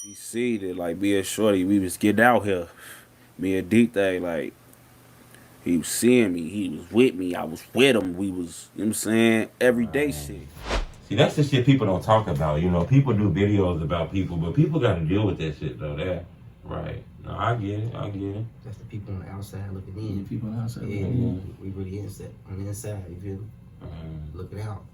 He see that, like, me and Shorty, we was getting out here. Me and D-Thing, like, he was seeing me. He was with me. I was with him. We was, you know what I'm saying, everyday shit. See, that's the shit people don't talk about. You know, people do videos about people, but people got to deal with that shit, though. That, right. No, I get it. That's the people on the outside looking in. The people on the outside looking in. We really on the inside, you feel me? Looking out.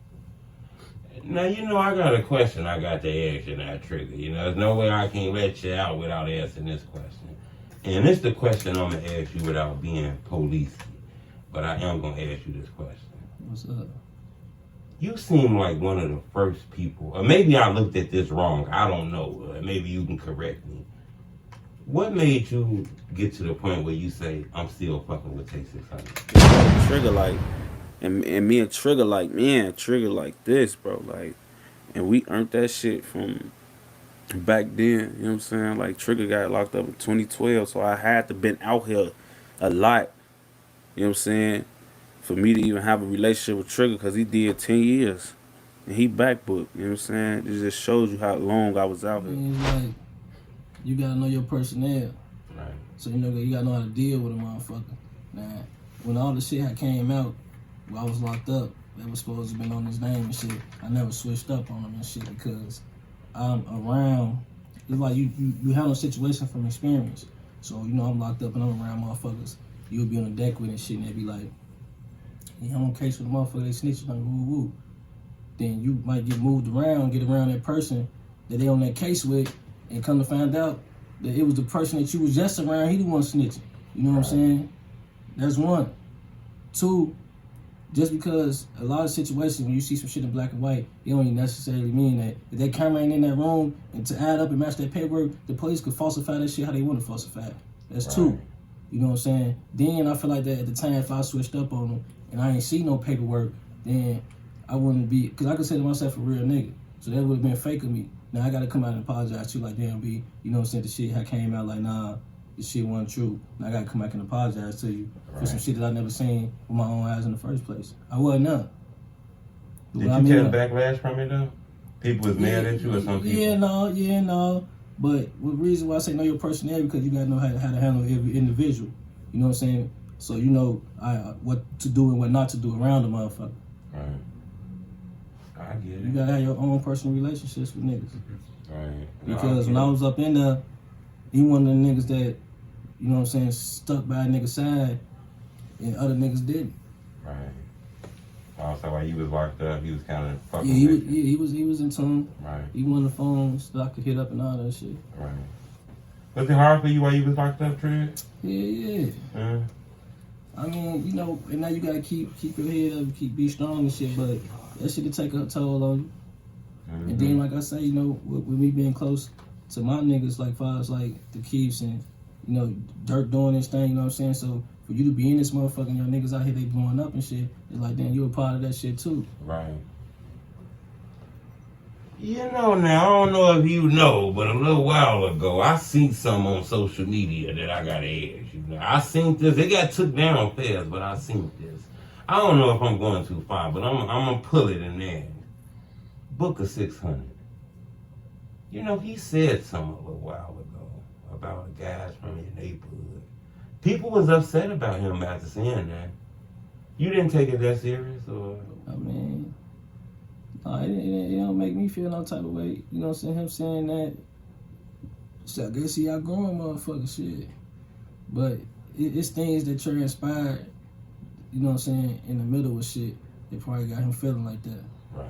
Now, you know, I got a question I got to ask you now, Trigga. You know, there's no way I can let you out without asking this question. And it's the question I'm going to ask you without being police. But I am going to ask you this question. What's up? You seem like one of the first people, or maybe I looked at this wrong. I don't know. Maybe you can correct me. What made you get to the point where you say, I'm still fucking with Pt2? Trigga, like, and me and Trigga, like, man, Trigga like this, bro. Like, and we earned that shit from back then, you know what I'm saying? Like, Trigga got locked up in 2012, so I had to been out here a lot, you know what I'm saying, for me to even have a relationship with Trigga, because he did 10 years. And he backbooked, you know what I'm saying? It just shows you how long I was out here. It's like, you gotta know your personnel. Right. So, you know, you gotta know how to deal with a motherfucker. Now, when all the shit came out, while I was locked up, that was supposed to have been on his name and shit, I never switched up on him and shit because I'm around, it's like you handle a situation from experience. So, you know, I'm locked up and I'm around motherfuckers. You'll be on the deck with and shit and they be like, yeah, I'm on case with a motherfucker, they snitching, like, woo woo. Then you might get moved around, get around that person that they on that case with, and come to find out that it was the person that you was just around, he the one snitching. You know what I'm saying? That's one. Two, just because a lot of situations when you see some shit in black and white, it don't even necessarily mean that if that camera ain't in that room and to add up and match that paperwork, the police could falsify that shit how they want to falsify it. That's two. You know what I'm saying? Then I feel like that at the time, if I switched up on them and I ain't see no paperwork, then I wouldn't be, because I consider myself a real nigga. So that would have been fake of me. Now I got to come out and apologize to you, like, damn, B, you know what I'm saying? The shit had came out like, nah, this shit wasn't true. Now I got to come back and apologize to you for some shit that I never seen with my own eyes in the first place. I wasn't none. Did you get backlash from it, though? People was mad at you or some people? Yeah, no. But the reason why I say know your personnel, because you got to know how to handle every individual. You know what I'm saying? So you know what to do and what not to do around the motherfucker. Right. I get it. You gotta have your own personal relationships with niggas. Right. Because when I was up in there, he one of the niggas that, you know what I'm saying, stuck by a nigga's side and other niggas didn't. Right. Also, while you was locked up, he was kind of fucking he was in tune. Right. He one of the phones that I could hit up and all that shit. Right. Was it hard for you while you was locked up, Trigga? Yeah. I mean, you know, and now you gotta keep your head up, be strong and shit, but that shit will take a toll on you. And then, like I say, you know, with me being close to my niggas, like far as like the Keeps and, you know, Dirk doing this thing, you know what I'm saying? So for you to be in this motherfucking your niggas out here, they blowing up and shit, it's like, damn, you a part of that shit too. Right. You know, now, I don't know if you know, but a little while ago, I seen some on social media that I gotta ask you. Now, I seen this, it got took down fast, but I seen this. I don't know if I'm going too far, but I'm gonna pull it in there. Booka 600. You know, he said something a little while ago about the guys from your neighborhood. People was upset about him after saying that. You didn't take it that serious, or? I mean, it don't make me feel no type of way. You know what I'm saying? Him saying that, so I guess he outgrowing motherfucking shit. But it's things that transpired, you know what I'm saying, in the middle of shit that probably got him feeling like that. Right.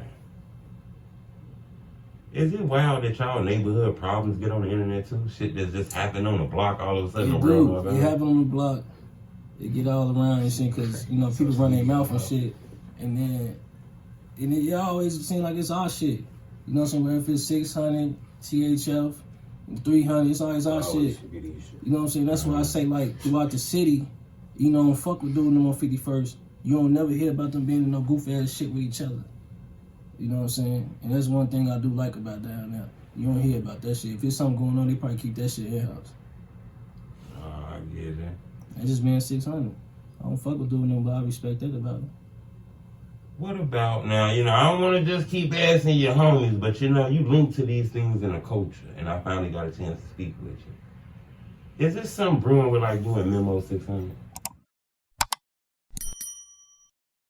Is it wild that y'all neighborhood problems get on the internet too? Shit that just happened on the block all of a sudden? It happen on the block. It get all around and shit because, you know, people run their mouth and shit. And it always seems like it's our shit. You know what I'm saying? Whether if it's 600, THF, 300, it's always our shit. You know what I'm saying? That's why I say, like, throughout the city, you know, fuck with doing them on 51st. You don't never hear about them being in no goofy ass shit with each other. You know what I'm saying? And that's one thing I do like about down there. You don't hear about that shit. If there's something going on, they probably keep that shit in-house. I get it. That's just being 600. I don't fuck with doing them, but I respect that about them. What about now? You know, I don't want to just keep asking your homies, but you know, you link to these things in the culture, and I finally got a chance to speak with you. Is this something brewing with like you and Memo 600?